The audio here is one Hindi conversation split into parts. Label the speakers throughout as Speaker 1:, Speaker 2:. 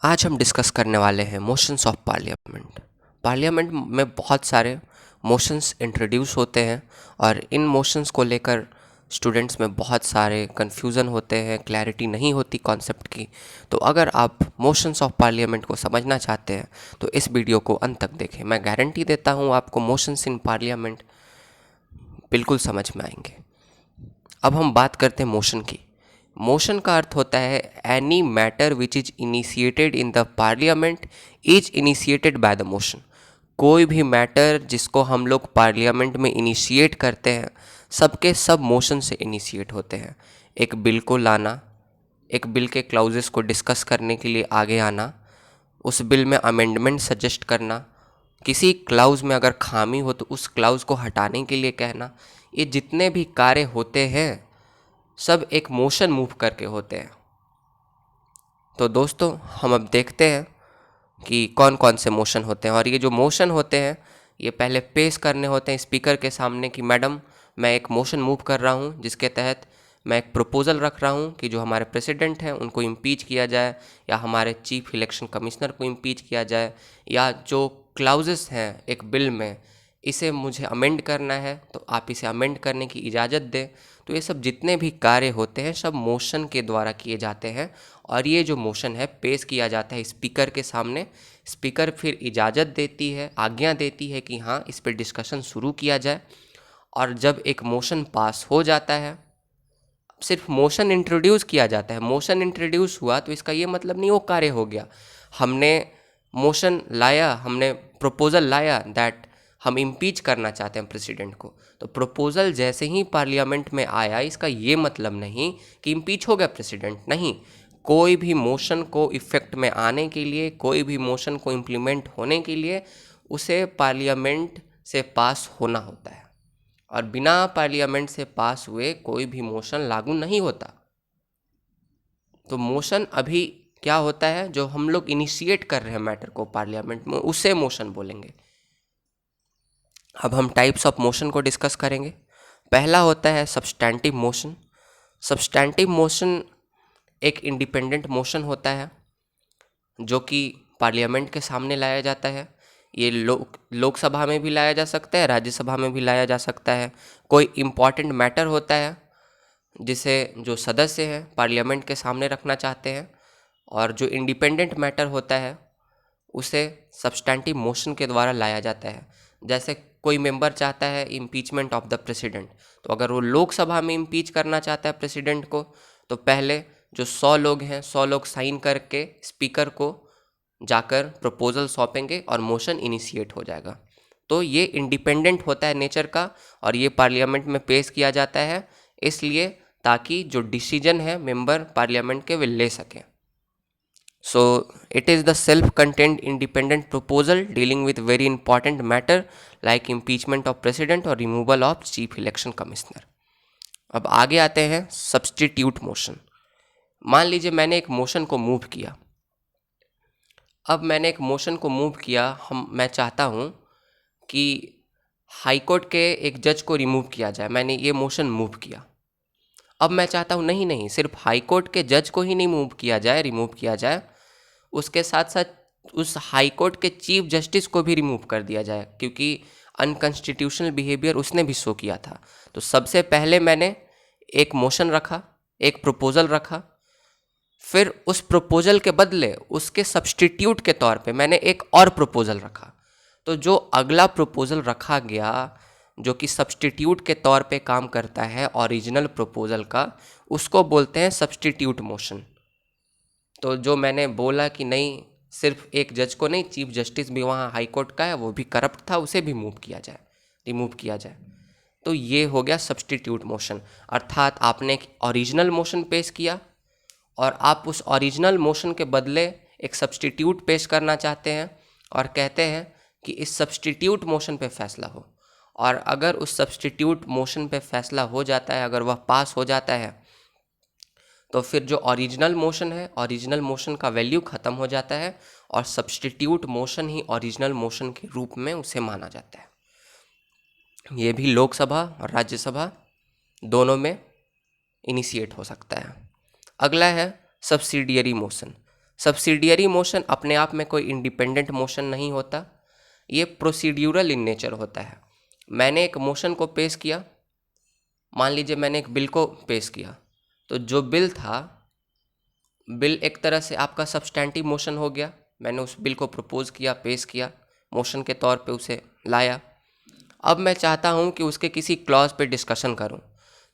Speaker 1: आज हम डिस्कस करने वाले हैं मोशंस ऑफ पार्लियामेंट। पार्लियामेंट में बहुत सारे मोशंस इंट्रोड्यूस होते हैं और इन मोशंस को लेकर स्टूडेंट्स में बहुत सारे कन्फ्यूज़न होते हैं, क्लैरिटी नहीं होती कॉन्सेप्ट की। तो अगर आप मोशंस ऑफ पार्लियामेंट को समझना चाहते हैं तो इस वीडियो को अंत तक देखें। मैं गारंटी देता हूँ आपको मोशंस इन पार्लियामेंट बिल्कुल समझ में आएंगे। अब हम बात करते हैं मोशन की। मोशन का अर्थ होता है any matter which is initiated in the parliament is initiated by the motion. कोई भी मैटर जिसको हम लोग पार्लियामेंट में इनिशिएट करते हैं सबके सब मोशन से इनिशिएट होते हैं। एक बिल को लाना, एक बिल के क्लाउजेस को डिस्कस करने के लिए आगे आना, उस बिल में अमेंडमेंट सजेस्ट करना, किसी क्लाउज में अगर खामी हो तो उस क्लाउज को हटाने के लिए कहना, ये जितने भी कार्य होते हैं सब एक मोशन मूव करके होते हैं। तो दोस्तों हम अब देखते हैं कि कौन कौन से मोशन होते हैं। और ये जो मोशन होते हैं ये पहले पेश करने होते हैं स्पीकर के सामने कि मैडम मैं एक मोशन मूव कर रहा हूँ जिसके तहत मैं एक प्रपोज़ल रख रहा हूँ कि जो हमारे प्रेसिडेंट हैं उनको इम्पीच किया जाए, या हमारे चीफ इलेक्शन कमिश्नर को इम्पीच किया जाए, या जो क्लाउजेस हैं एक बिल में इसे मुझे अमेंड करना है तो आप इसे अमेंड करने की इजाज़त दें। तो ये सब जितने भी कार्य होते हैं सब मोशन के द्वारा किए जाते हैं। और ये जो मोशन है पेश किया जाता है स्पीकर के सामने। स्पीकर फिर इजाज़त देती है, आज्ञा देती है कि हाँ इस पर डिस्कशन शुरू किया जाए। और जब एक मोशन पास हो जाता है, सिर्फ मोशन इंट्रोड्यूस किया जाता है, मोशन इंट्रोड्यूस हुआ तो इसका ये मतलब नहीं वो कार्य हो गया। हमने मोशन लाया, हमने प्रपोज़ल लाया दैट हम इम्पीच करना चाहते हैं प्रेसिडेंट को, तो प्रपोज़ल जैसे ही पार्लियामेंट में आया इसका ये मतलब नहीं कि इम्पीच हो गया प्रेसिडेंट। नहीं, कोई भी मोशन को इफ़ेक्ट में आने के लिए, कोई भी मोशन को इम्प्लीमेंट होने के लिए उसे पार्लियामेंट से पास होना होता है। और बिना पार्लियामेंट से पास हुए कोई भी मोशन लागू नहीं होता। तो मोशन अभी क्या होता है, जो हम लोग इनिशिएट कर रहे हैं मैटर को पार्लियामेंट में, उसे मोशन बोलेंगे। अब हम टाइप्स ऑफ मोशन को डिस्कस करेंगे। पहला होता है सब्सटैंटिव मोशन। सब्सटैंटिव मोशन एक इंडिपेंडेंट मोशन होता है जो कि पार्लियामेंट के सामने लाया जाता है। ये लोकसभा में भी लाया जा सकता है, राज्यसभा में भी लाया जा सकता है। कोई इम्पॉर्टेंट मैटर होता है जिसे जो सदस्य हैं पार्लियामेंट के सामने रखना चाहते हैं, और जो इंडिपेंडेंट मैटर होता है उसे सब्सटैंटिव मोशन के द्वारा लाया जाता है। जैसे कोई मेंबर चाहता है इम्पीचमेंट ऑफ द प्रेसिडेंट, तो अगर वो लोकसभा में इम्पीच करना चाहता है प्रेसिडेंट को तो पहले जो 100 लोग हैं 100 लोग साइन करके स्पीकर को जाकर प्रपोजल सौंपेंगे और मोशन इनिशिएट हो जाएगा। तो ये इंडिपेंडेंट होता है नेचर का और ये पार्लियामेंट में पेश किया जाता है इसलिए ताकि जो डिसीजन है मेंबर पार्लियामेंट के वे ले सकें। So it is the self-contained independent proposal dealing with very important matter like impeachment of president or removal of chief election commissioner. अब आगे आते हैं सब्स्टिट्यूट मोशन। मान लीजिए मैंने एक मोशन को मूव किया। अब मैंने एक मोशन को मूव किया, मैं चाहता हूँ कि हाई कोर्ट के एक जज को रिमूव किया जाए। मैंने ये मोशन मूव किया। अब मैं चाहता हूँ नहीं, सिर्फ हाई कोर्ट के जज को ही नहीं मूव किया जाए, रिमूव किया जाए, उसके साथ साथ उस हाई कोर्ट के चीफ जस्टिस को भी रिमूव कर दिया जाए, क्योंकि अनकॉन्स्टिट्यूशनल बिहेवियर उसने भी शो किया था। तो सबसे पहले मैंने एक मोशन रखा, एक प्रपोजल रखा, फिर उस प्रपोजल के बदले उसके सब्स्टिट्यूट के तौर पे मैंने एक और प्रपोजल रखा। तो जो अगला प्रपोजल रखा गया जो कि सब्स्टिट्यूट के तौर पे काम करता है ओरिजिनल प्रपोजल का, उसको बोलते हैं सब्स्टिट्यूट मोशन। तो जो मैंने बोला कि नहीं सिर्फ एक जज को नहीं, चीफ जस्टिस भी वहाँ हाई कोर्ट का है, वो भी करप्ट था, उसे भी मूव किया जाए, रिमूव किया जाए। तो ये हो गया सब्स्टिट्यूट मोशन। अर्थात आपने एक ओरिजिनल मोशन पेश किया और आप उस ओरिजिनल मोशन के बदले एक सब्स्टिट्यूट पेश करना चाहते हैं और कहते हैं कि इस सब्स्टिट्यूट मोशन पे फैसला हो। और अगर उस सब्स्टिट्यूट मोशन पे फैसला हो जाता है, अगर वह पास हो जाता है, तो फिर जो ओरिजिनल मोशन है, ओरिजिनल मोशन का वैल्यू ख़त्म हो जाता है और सब्स्टिट्यूट मोशन ही ओरिजिनल मोशन के रूप में उसे माना जाता है। ये भी लोकसभा और राज्यसभा दोनों में इनिशिएट हो सकता है। अगला है सब्सिडियरी मोशन। सब्सिडियरी मोशन अपने आप में कोई इंडिपेंडेंट मोशन नहीं होता, ये प्रोसीड्यूरल इन नेचर होता है। मैंने एक मोशन को पेश किया, मान लीजिए मैंने एक बिल को पेश किया, तो जो बिल था, बिल एक तरह से आपका सब्सटैंटिव मोशन हो गया। मैंने उस बिल को प्रपोज किया, पेश किया, मोशन के तौर पे उसे लाया। अब मैं चाहता हूँ कि उसके किसी क्लॉज पे डिस्कशन करूँ,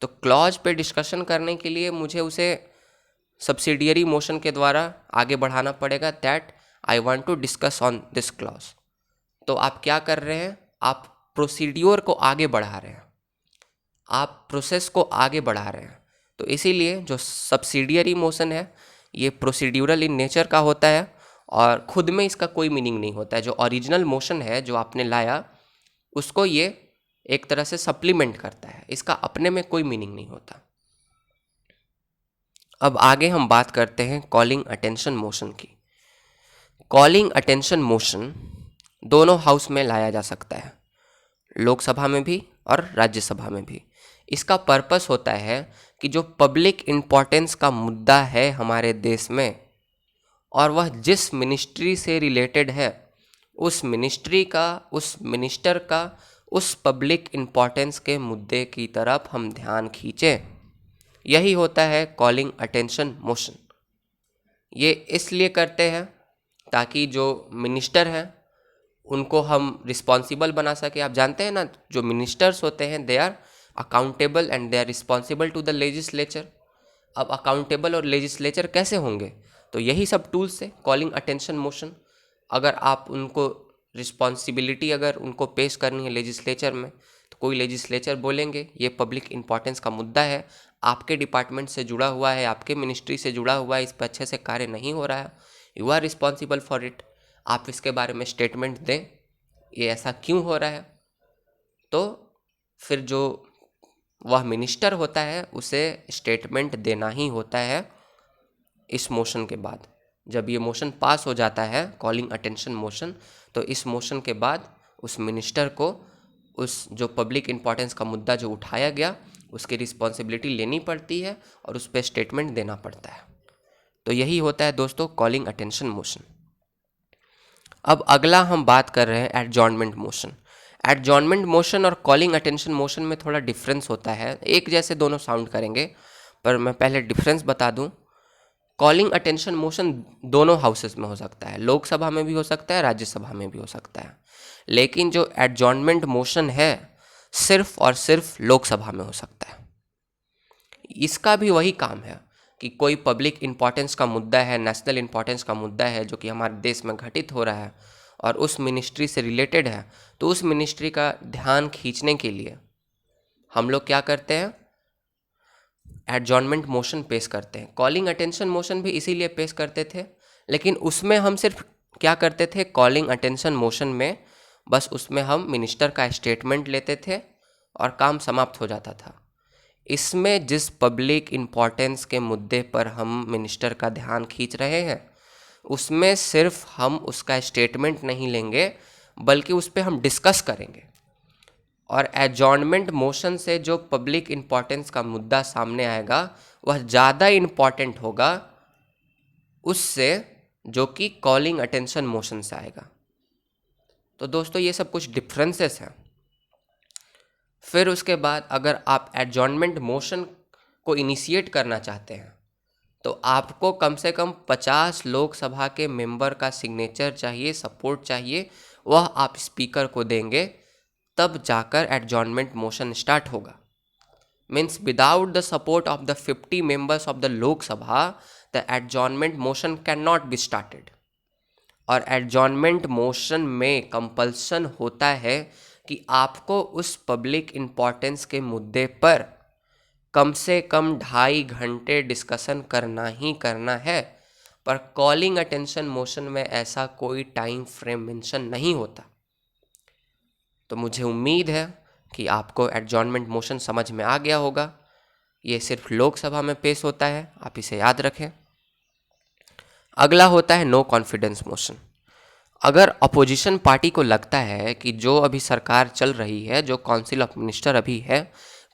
Speaker 1: तो क्लॉज पे डिस्कशन करने के लिए मुझे उसे सब्सिडियरी मोशन के द्वारा आगे बढ़ाना पड़ेगा, that I want to discuss on this clause. तो आप क्या कर रहे हैं, आप प्रोसीड्योर को आगे बढ़ा रहे हैं, आप प्रोसेस को आगे बढ़ा रहे हैं। तो इसीलिए जो सब्सिडियरी मोशन है ये प्रोसीड्यूरल इन नेचर का होता है और खुद में इसका कोई मीनिंग नहीं होता है। जो ओरिजिनल मोशन है जो आपने लाया, उसको ये एक तरह से सप्लीमेंट करता है, इसका अपने में कोई मीनिंग नहीं होता। अब आगे हम बात करते हैं कॉलिंग अटेंशन मोशन की। कॉलिंग अटेंशन मोशन दोनों हाउस में लाया जा सकता है, लोकसभा में भी और राज्यसभा में भी। इसका पर्पस होता है कि जो पब्लिक इम्पोर्टेंस का मुद्दा है हमारे देश में और वह जिस मिनिस्ट्री से रिलेटेड है, उस मिनिस्ट्री का, उस मिनिस्टर का, उस पब्लिक इम्पोर्टेंस के मुद्दे की तरफ हम ध्यान खींचें, यही होता है कॉलिंग अटेंशन मोशन। ये इसलिए करते हैं ताकि जो मिनिस्टर हैं उनको हम रिस्पॉन्सिबल बना सके। आप जानते हैं ना, जो मिनिस्टर्स होते हैं they are accountable and they are responsible to the legislature. अब अकाउंटेबल और लेजिस्लेचर कैसे होंगे, तो यही सब टूल्स से कॉलिंग अटेंशन मोशन। अगर आप उनको रिस्पॉन्सिबिलिटी अगर उनको पेश करनी है लेजिस्लेचर में, तो कोई लेजिस्लेचर बोलेंगे ये पब्लिक इंपॉर्टेंस का मुद्दा है, आपके डिपार्टमेंट से जुड़ा हुआ है, आपके मिनिस्ट्री से जुड़ा हुआ है, इस पर अच्छे से कार्य नहीं हो रहा है, you are responsible for it, आप इसके बारे में स्टेटमेंट दें, ये ऐसा क्यों हो रहा है। तो फिर जो वह मिनिस्टर होता है उसे स्टेटमेंट देना ही होता है इस मोशन के बाद। जब ये मोशन पास हो जाता है कॉलिंग अटेंशन मोशन, तो इस मोशन के बाद उस मिनिस्टर को उस जो पब्लिक इम्पोर्टेंस का मुद्दा जो उठाया गया उसकी रिस्पॉन्सिबिलिटी लेनी पड़ती है और उस पर स्टेटमेंट देना पड़ता है। तो यही होता है दोस्तों कॉलिंग अटेंशन मोशन। अब अगला हम बात कर रहे हैं एडजॉर्नमेंट मोशन। एडजॉर्नमेंट मोशन और कॉलिंग अटेंशन मोशन में थोड़ा डिफरेंस होता है, एक जैसे दोनों साउंड करेंगे पर मैं पहले डिफरेंस बता दूं। कॉलिंग अटेंशन मोशन दोनों हाउसेस में हो सकता है, लोकसभा में भी हो सकता है, राज्यसभा में भी हो सकता है। लेकिन जो एडजॉर्नमेंट मोशन है सिर्फ और सिर्फ लोकसभा में हो सकता है। इसका भी वही काम है कि कोई पब्लिक इम्पोर्टेंस का मुद्दा है, नेशनल इम्पोर्टेंस का मुद्दा है जो कि हमारे देश में घटित हो रहा है और उस मिनिस्ट्री से रिलेटेड है, तो उस मिनिस्ट्री का ध्यान खींचने के लिए हम लोग क्या करते हैं, एडजॉर्नमेंट मोशन पेश करते हैं। कॉलिंग अटेंशन मोशन भी इसीलिए पेश करते थे, लेकिन उसमें हम सिर्फ क्या करते थे, कॉलिंग अटेंशन मोशन में बस उसमें हम मिनिस्टर का स्टेटमेंट लेते थे और काम समाप्त हो जाता था। इसमें जिस पब्लिक इम्पोर्टेंस के मुद्दे पर हम मिनिस्टर का ध्यान खींच रहे हैं उसमें सिर्फ हम उसका स्टेटमेंट नहीं लेंगे बल्कि उस पर हम डिस्कस करेंगे। और एडजॉर्नमेंट मोशन से जो पब्लिक इम्पोर्टेंस का मुद्दा सामने आएगा वह ज़्यादा इम्पॉर्टेंट होगा उससे जो कि कॉलिंग अटेंशन मोशन से आएगा। तो दोस्तों ये सब कुछ डिफरेंसेस हैं। फिर उसके बाद अगर आप एडजॉर्नमेंट मोशन को इनिशिएट करना चाहते हैं तो आपको कम से कम 50 लोकसभा के मेंबर का सिग्नेचर चाहिए, सपोर्ट चाहिए, वह आप स्पीकर को देंगे, तब जाकर एडजॉर्नमेंट मोशन स्टार्ट होगा। Means without the support of the 50 members of the Lok Sabha the adjournment motion can not be started. और एडजॉर्नमेंट मोशन में कंपल्सन होता है कि आपको उस पब्लिक इम्पोर्टेंस के मुद्दे पर कम से कम 2.5 घंटे डिस्कशन करना ही करना है। पर कॉलिंग अटेंशन मोशन में ऐसा कोई टाइम फ्रेम मेंशन नहीं होता। तो मुझे उम्मीद है कि आपको एडजॉर्नमेंट मोशन समझ में आ गया होगा। ये सिर्फ लोकसभा में पेश होता है, आप इसे याद रखें। अगला होता है नो कॉन्फिडेंस मोशन। अगर अपोजिशन पार्टी को लगता है कि जो अभी सरकार चल रही है, जो काउंसिल ऑफ मिनिस्टर अभी है,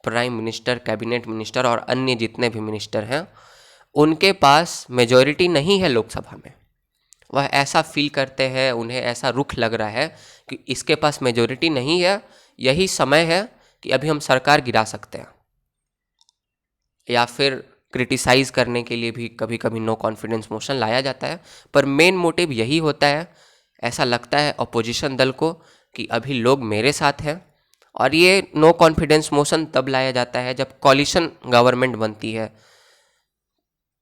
Speaker 1: प्राइम मिनिस्टर, कैबिनेट मिनिस्टर और अन्य जितने भी मिनिस्टर हैं, उनके पास मेजॉरिटी नहीं है लोकसभा में, वह ऐसा फील करते हैं, उन्हें ऐसा रुख लग रहा है कि इसके पास मेजोरिटी नहीं है, यही समय है कि अभी हम सरकार गिरा सकते हैं। या फिर क्रिटिसाइज़ करने के लिए भी कभी कभी नो कॉन्फिडेंस मोशन लाया जाता है, पर मेन मोटिव यही होता है, ऐसा लगता है अपोजिशन दल को कि अभी लोग मेरे साथ हैं। और ये नो कॉन्फिडेंस मोशन तब लाया जाता है जब कॉलिशन गवर्नमेंट बनती है,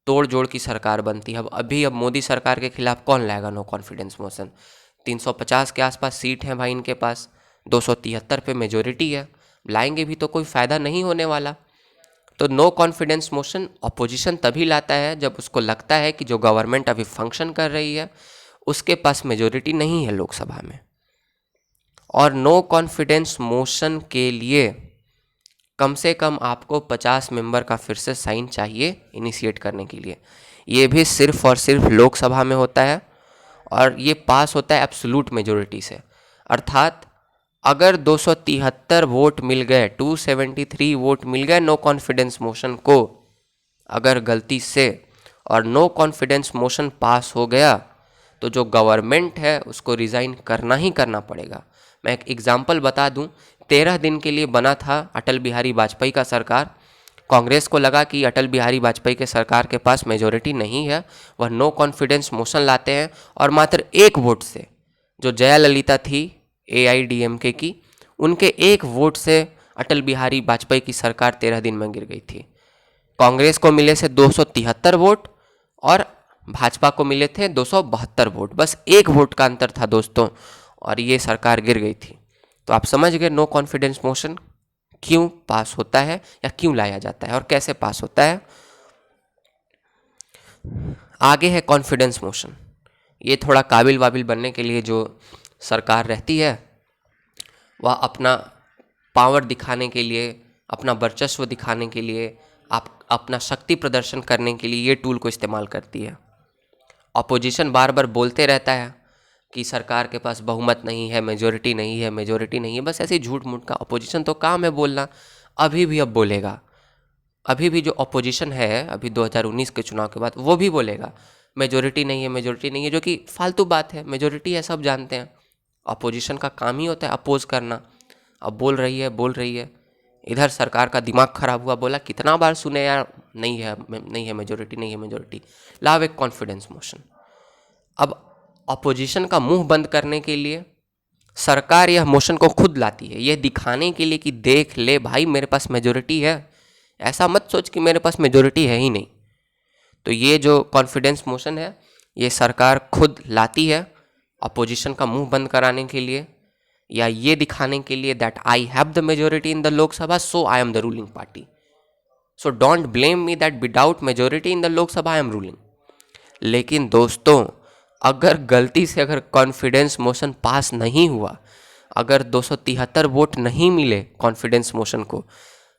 Speaker 1: तोड़ जोड़ की सरकार बनती है। अब मोदी सरकार के खिलाफ कौन लाएगा नो कॉन्फिडेंस मोशन? 350 के आसपास सीट हैं भाई इनके पास, 273 पे मेजोरिटी है, लाएंगे भी तो कोई फ़ायदा नहीं होने वाला। तो नो कॉन्फिडेंस मोशन अपोजिशन तभी लाता है जब उसको लगता है कि जो गवर्नमेंट अभी फंक्शन कर रही है उसके पास मेजोरिटी नहीं है लोकसभा में। और नो कॉन्फिडेंस मोशन के लिए कम से कम आपको 50 मेंबर का फिर से साइन चाहिए इनिशिएट करने के लिए। ये भी सिर्फ और सिर्फ लोकसभा में होता है और ये पास होता है एब्सोल्यूट मेजोरिटी से। अर्थात अगर 273 वोट मिल गए, 273 वोट मिल गए नो कॉन्फिडेंस मोशन को अगर गलती से, और नो कॉन्फिडेंस मोशन पास हो गया, तो जो गवर्नमेंट है उसको रिज़ाइन करना ही करना पड़ेगा। मैं एक एग्जांपल बता दूं, 13 दिन के लिए बना था अटल बिहारी वाजपेयी का सरकार। कांग्रेस को लगा कि अटल बिहारी वाजपेयी के सरकार के पास मेजोरिटी नहीं है, वह नो कॉन्फिडेंस मोशन लाते हैं और मात्र एक वोट से, जो जयाललिता थी AIDMK की, उनके एक वोट से अटल बिहारी वाजपेयी की सरकार 13 दिन में गिर गई थी। कांग्रेस को मिले थे 273 वोट और भाजपा को मिले थे 272 वोट, बस एक वोट का अंतर था दोस्तों, और ये सरकार गिर गई थी। तो आप समझ गए नो कॉन्फिडेंस मोशन क्यों पास होता है या क्यों लाया जाता है और कैसे पास होता है। आगे है कॉन्फिडेंस मोशन। ये थोड़ा काबिल वाबिल बनने के लिए जो सरकार रहती है वह अपना पावर दिखाने के लिए, अपना वर्चस्व दिखाने के लिए, आप अपना शक्ति प्रदर्शन करने के लिए ये टूल को इस्तेमाल करती है। अपोजिशन बार बार बोलते रहता है कि सरकार के पास बहुमत नहीं है, मेजोरिटी नहीं है, मेजोरिटी नहीं है, बस ऐसे झूठ मूठ का। अपोजिशन तो काम है बोलना, अभी भी अब बोलेगा। अभी भी जो अपोजिशन है अभी 2019 के चुनाव के बाद वो भी बोलेगा मेजोरिटी नहीं है, मेजोरिटी नहीं है, जो कि फालतू बात है। मेजोरिटी है सब जानते हैं, अपोजिशन का काम ही होता है अपोज करना। अब बोल रही है, इधर सरकार का दिमाग खराब हुआ, बोला कितना बार सुने यार, नहीं है मेजोरिटी, नहीं है मेजोरिटी, लाओ एक कॉन्फिडेंस मोशन। अब अपोजिशन का मुंह बंद करने के लिए सरकार यह मोशन को खुद लाती है, यह दिखाने के लिए कि देख ले भाई मेरे पास मेजोरिटी है, ऐसा मत सोच कि मेरे पास मेजोरिटी है ही नहीं। तो ये जो कॉन्फिडेंस मोशन है ये सरकार खुद लाती है अपोजिशन का मुंह बंद कराने के लिए, या ये दिखाने के लिए that I have the majority in the Lok Sabha, so I am the ruling party, so don't blame me that without majority in the Lok Sabha I am ruling. लेकिन दोस्तों अगर गलती से अगर कॉन्फिडेंस मोशन पास नहीं हुआ, अगर 273 वोट नहीं मिले कॉन्फिडेंस मोशन को,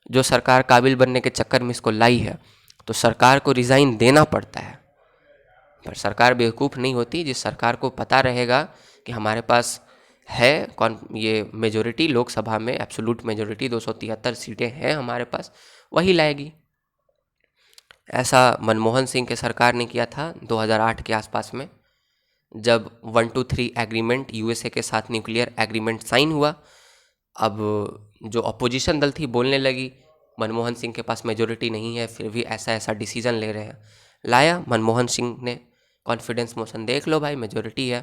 Speaker 1: जो सरकार काबिल बनने के चक्कर में इसको लाई है, तो सरकार को रिज़ाइन देना पड़ता है। पर सरकार बेवकूफ़ नहीं होती, जिस सरकार को पता रहेगा कि हमारे पास है ये मेजोरिटी लोकसभा में, एब्सोल्यूट मेजोरिटी 273 सीटें हैं हमारे पास, वही लाएगी। ऐसा मनमोहन सिंह के सरकार ने किया था 2008 के आसपास में, जब 123 एग्रीमेंट USA के साथ न्यूक्लियर एग्रीमेंट साइन हुआ। अब जो अपोजिशन दल थी बोलने लगी मनमोहन सिंह के पास मेजोरिटी नहीं है, फिर भी ऐसा डिसीजन ले रहे हैं। लाया मनमोहन सिंह ने कॉन्फिडेंस मोशन, देख लो भाई मेजोरिटी है,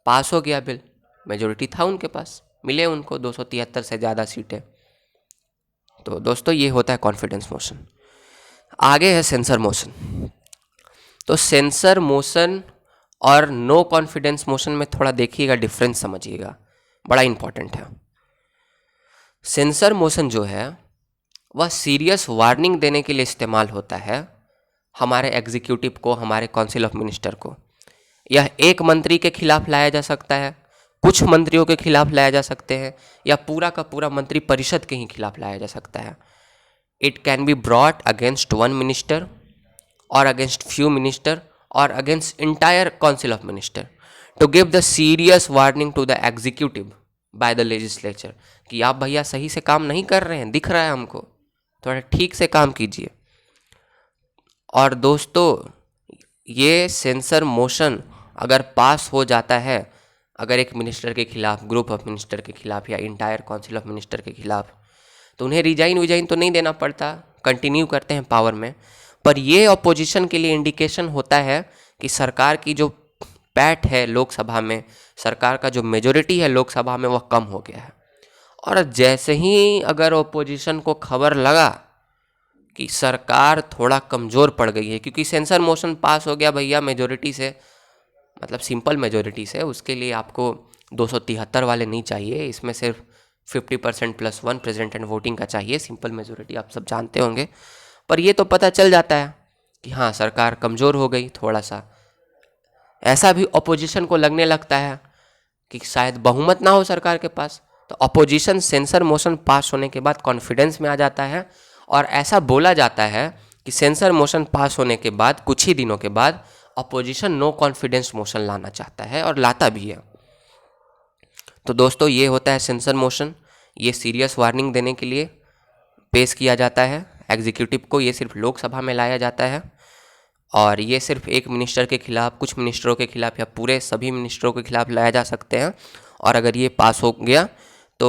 Speaker 1: पास हो गया बिल, मेजोरिटी था उनके पास, मिले उनको 273 से ज़्यादा सीटें। तो दोस्तों ये होता है कॉन्फिडेंस मोशन। आगे है सेंसर मोशन। तो सेंसर मोशन और नो कॉन्फिडेंस मोशन में थोड़ा देखिएगा, डिफरेंस समझिएगा, बड़ा इंपॉर्टेंट है। सेंसर मोशन जो है वह सीरियस वार्निंग देने के लिए इस्तेमाल होता है हमारे एग्जीक्यूटिव को, हमारे काउंसिल ऑफ मिनिस्टर को। यह एक मंत्री के खिलाफ लाया जा सकता है, कुछ मंत्रियों के खिलाफ लाया जा सकते हैं, या पूरा का पूरा मंत्री परिषद के ही खिलाफ लाया जा सकता है। It can be brought against one minister और अगेंस्ट फ्यू मिनिस्टर और against entire council of minister to give the serious warning to the executive by the legislature, कि आप भैया सही से काम नहीं कर रहे हैं, दिख रहा है हमको, थोड़ा ठीक से काम कीजिए। और दोस्तों ये सेंसर मोशन अगर पास हो जाता है, अगर एक मिनिस्टर के खिलाफ, ग्रुप ऑफ मिनिस्टर के खिलाफ या इंटायर काउंसिल ऑफ मिनिस्टर के खिलाफ, तो उन्हें रिजाइन तो नहीं देना पड़ता, कंटिन्यू करते हैं पावर में। पर ये अपोजिशन के लिए इंडिकेशन होता है कि सरकार की जो पैठ है लोकसभा में, सरकार का जो मेजोरिटी है लोकसभा में, वह कम हो गया है। और जैसे ही अगर ओपोजिशन को खबर लगा कि सरकार थोड़ा कमज़ोर पड़ गई है, क्योंकि सेंसर मोशन पास हो गया भैया मेजोरिटी से, मतलब सिंपल मेजोरिटी से, उसके लिए आपको 273 वाले नहीं चाहिए, इसमें सिर्फ 50% + 1 प्रेजेंट एंड वोटिंग का चाहिए, सिंपल मेजोरिटी आप सब जानते होंगे। पर ये तो पता चल जाता है कि हाँ सरकार कमज़ोर हो गई थोड़ा सा। ऐसा भी अपोजिशन को लगने लगता है कि शायद बहुमत ना हो सरकार के पास, तो अपोजिशन सेंसर मोशन पास होने के बाद कॉन्फिडेंस में आ जाता है, और ऐसा बोला जाता है कि सेंसर मोशन पास होने के बाद कुछ ही दिनों के बाद अपोजिशन नो कॉन्फिडेंस मोशन लाना चाहता है और लाता भी है। तो दोस्तों ये होता है सेंसर मोशन। ये सीरियस वार्निंग देने के लिए पेश किया जाता है एग्जीक्यूटिव को, ये सिर्फ लोकसभा में लाया जाता है, और ये सिर्फ एक मिनिस्टर के खिलाफ, कुछ मिनिस्टरों के खिलाफ या पूरे सभी मिनिस्टरों के खिलाफ लाया जा सकते हैं। और अगर ये पास हो गया तो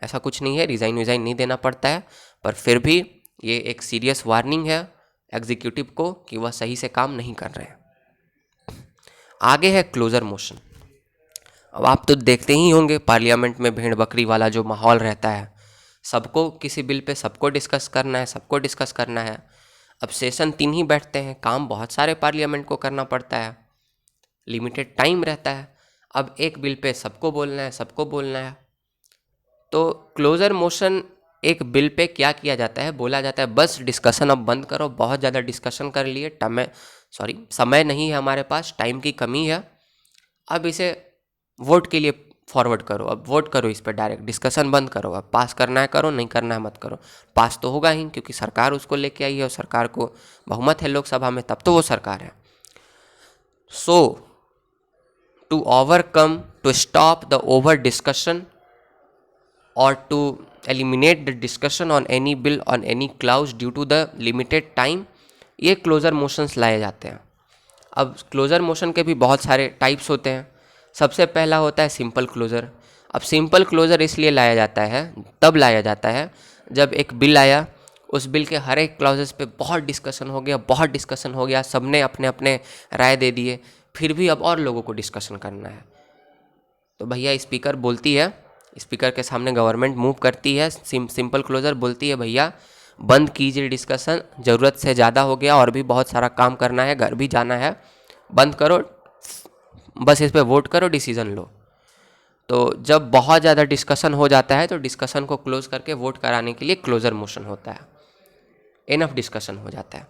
Speaker 1: ऐसा कुछ नहीं है, रिज़ाइन नहीं देना पड़ता है, पर फिर भी ये एक सीरियस वार्निंग है एग्जीक्यूटिव को कि वह सही से काम नहीं कर रहे हैं। आगे है क्लोजर मोशन। अब आप तो देखते ही होंगे पार्लियामेंट में भेड़ बकरी वाला जो माहौल रहता है, सबको किसी बिल पे सबको डिस्कस करना है। अब सेशन 3 ही बैठते हैं, काम बहुत सारे पार्लियामेंट को करना पड़ता है, लिमिटेड टाइम रहता है। अब एक बिल पे सबको बोलना है। तो क्लोजर मोशन एक बिल पे क्या किया जाता है, बोला जाता है बस डिस्कशन अब बंद करो, बहुत ज़्यादा डिस्कशन कर लिए, समय नहीं है हमारे पास, टाइम की कमी है, अब इसे वोट के लिए फॉरवर्ड करो, अब वोट करो इस पर डायरेक्ट, डिस्कशन बंद करो, अब पास करना है करो, नहीं करना है मत करो। पास तो होगा ही क्योंकि सरकार उसको लेके आई है और सरकार को बहुमत है लोकसभा में, तब तो वो सरकार है। So to overcome, to stop the over discussion और to eliminate the discussion on any bill on any clause due to the limited time, ये क्लोजर मोशंस लाए जाते हैं। अब क्लोजर मोशन के भी बहुत सारे टाइप्स होते हैं। सबसे पहला होता है सिंपल क्लोजर। अब सिंपल क्लोजर इसलिए तब लाया जाता है जब एक बिल आया, उस बिल के हर एक क्लॉजेस पे बहुत डिस्कशन हो गया, सबने अपने अपने राय दे दिए, फिर भी अब और लोगों को डिस्कशन करना है। तो भैया स्पीकर बोलती है, स्पीकर के सामने गवर्नमेंट मूव करती है, सिंपल क्लोजर बोलती है भैया बंद कीजिए डिस्कशन, ज़रूरत से ज़्यादा हो गया और भी बहुत सारा काम करना है, घर भी जाना है, बंद करो, बस इस पे वोट करो, डिसीजन लो। तो जब बहुत ज़्यादा डिस्कशन हो जाता है तो डिस्कशन को क्लोज करके वोट कराने के लिए क्लोजर मोशन होता है, इनफ डिस्कशन हो जाता है।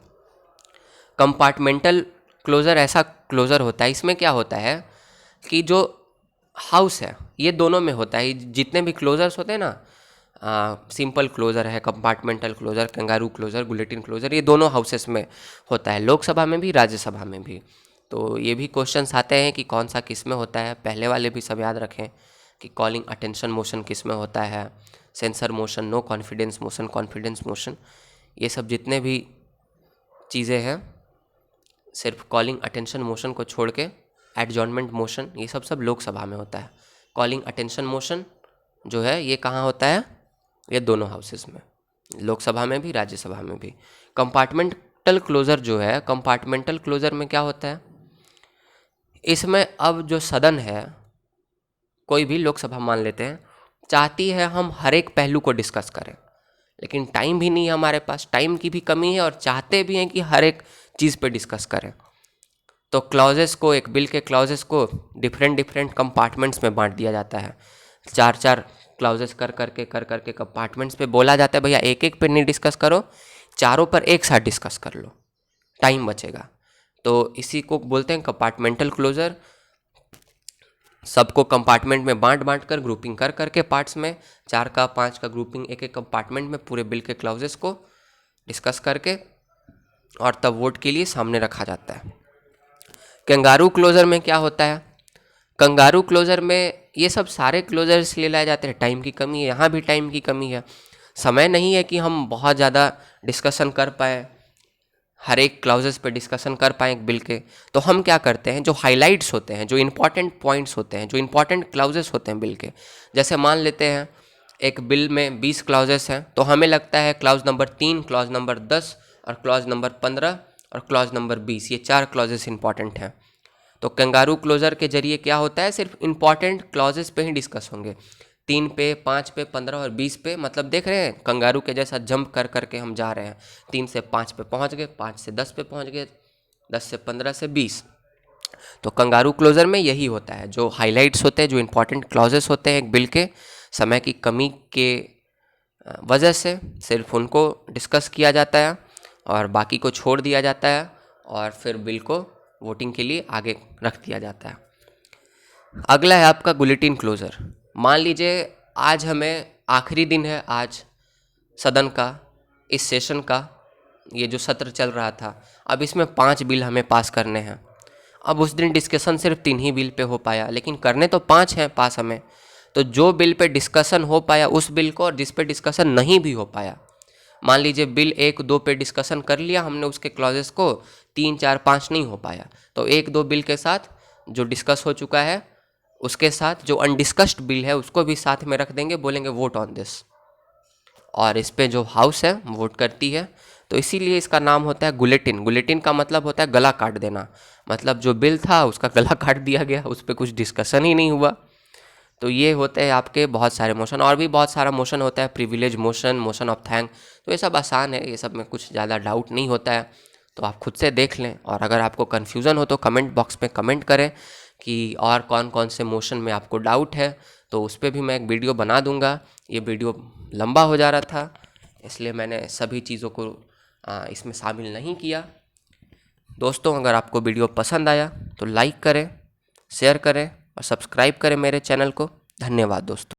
Speaker 1: कंपार्टमेंटल क्लोजर ऐसा क्लोजर होता है, इसमें क्या होता है कि जो हाउस है, ये दोनों में होता है, जितने भी क्लोजर्स होते हैं ना, सिंपल क्लोजर है, compartmental closure, kangaroo closure, bulletin closure, ये दोनों हाउसेस में होता है, लोकसभा में भी राज्यसभा में भी। तो ये भी क्वेश्चंस आते हैं कि कौन सा किस में होता है, पहले वाले भी सब याद रखें कि कॉलिंग अटेंशन मोशन किस में होता है, censure motion, no confidence motion, confidence motion, ये सब जितने भी चीज़ें हैं, सिर्फ कॉलिंग अटेंशन मोशन को छोड़ के एडजॉर्नमेंट मोशन, ये सब लोकसभा में होता है। कॉलिंग अटेंशन मोशन जो है ये कहाँ होता है, ये दोनों हाउसेस में, लोकसभा में भी राज्यसभा में भी। कंपार्टमेंटल क्लोजर जो है, कंपार्टमेंटल क्लोजर में क्या होता है, इसमें अब जो सदन है, कोई भी लोकसभा मान लेते हैं, चाहती है हम हर एक पहलू को डिस्कस करें, लेकिन टाइम भी नहीं है हमारे पास, टाइम की भी कमी है, और चाहते भी हैं कि हर एक चीज़ पे डिस्कस करें। तो क्लॉजेस को, एक बिल के क्लॉजेस को डिफरेंट कंपार्टमेंट्स में बांट दिया जाता है, 4 क्लॉजेस कर करके कंपार्टमेंट्स पे बोला जाता है भैया एक एक पे नहीं डिस्कस करो, चारों पर एक साथ डिस्कस कर लो, टाइम बचेगा। तो इसी को बोलते हैं कंपार्टमेंटल क्लोजर। सबको कंपार्टमेंट में बांट कर, ग्रुपिंग कर करके पार्ट्स में, 4 का 5 का ग्रुपिंग एक एक कंपार्टमेंट में पूरे बिल के क्लॉजेस को डिस्कस करके और तब वोट के लिए सामने रखा जाता है। कंगारू क्लोजर में क्या होता है, कंगारू क्लोजर में ये सब सारे क्लोजर इसलिए लाए जाते हैं, टाइम की कमी है, यहाँ भी टाइम की कमी है, समय नहीं है कि हम बहुत ज़्यादा डिस्कशन कर पाए, हर एक क्लाउजेस पे डिस्कशन कर पाएँ एक बिल के, तो हम क्या करते हैं, जो हाइलाइट्स होते हैं, जो इंपॉर्टेंट पॉइंट्स होते हैं, जो इंपॉर्टेंट क्लाउजेस होते हैं बिल के, जैसे मान लेते हैं एक बिल में 20 क्लाउजेस हैं, तो हमें लगता है क्लाउज नंबर 3, क्लाउज नंबर 10 और क्लाउज नंबर 15 और क्लाउज नंबर 20, ये 4 क्लाउजेस इंपॉर्टेंट हैं। तो कंगारू क्लोजर के जरिए क्या होता है, सिर्फ इंपॉर्टेंट क्लॉजेस पे ही डिस्कस होंगे, 3 पे, 5 पे, 15 और 20 पे। मतलब देख रहे हैं कंगारू के जैसा जंप कर करके हम जा रहे हैं, 3 से 5 पे पहुंच गए, 5 से 10 पे पहुंच गए, 10 से 15 से 20। तो कंगारू क्लोजर में यही होता है, जो हाइलाइट्स होते हैं, जो इंपॉर्टेंट क्लॉजेस होते हैं एक बिल के, समय की कमी के वजह से सिर्फ उनको डिस्कस किया जाता है और बाकी को छोड़ दिया जाता है और फिर बिल को वोटिंग के लिए आगे रख दिया जाता है। अगला है आपका बुलेटिन क्लोजर। मान लीजिए आज हमें आखिरी दिन है, आज सदन का, इस सेशन का, ये जो सत्र चल रहा था, अब इसमें 5 बिल हमें पास करने हैं। अब उस दिन डिस्कशन सिर्फ 3 ही बिल पे हो पाया, लेकिन करने तो 5 हैं पास हमें। तो जो बिल पे डिस्कशन हो पाया उस बिल को, और जिस पे डिस्कशन नहीं भी हो पाया, मान लीजिए बिल 1, 2 पे डिस्कशन कर लिया हमने, उसके क्लॉजेस को 3, 4, 5 नहीं हो पाया, तो 1, 2 बिल के साथ जो डिस्कस हो चुका है उसके साथ जो अनडिस्कस्ड बिल है उसको भी साथ में रख देंगे, बोलेंगे वोट ऑन दिस, और इस पे जो हाउस है वोट करती है। तो इसीलिए इसका नाम होता है बुलेटिन। बुलेटिन का मतलब होता है गला काट देना, मतलब जो बिल था उसका गला काट दिया गया, उस पर कुछ डिस्कशन ही नहीं हुआ। तो ये होते हैं आपके बहुत सारे मोशन, और भी बहुत सारा मोशन होता है, privilege motion, motion of thank, तो ये सब आसान है, ये सब में कुछ ज़्यादा डाउट नहीं होता है, तो आप खुद से देख लें। और अगर आपको कन्फ्यूज़न हो तो कमेंट बॉक्स में कमेंट करें कि और कौन कौन से मोशन में आपको डाउट है, तो उस पर भी मैं एक वीडियो बना दूंगा। ये वीडियो लंबा हो जा रहा था, इसलिए मैंने सभी चीज़ों को इसमें शामिल नहीं किया। दोस्तों, अगर आपको वीडियो पसंद आया तो लाइक करें, शेयर करें और सब्सक्राइब करें मेरे चैनल को। धन्यवाद दोस्तों।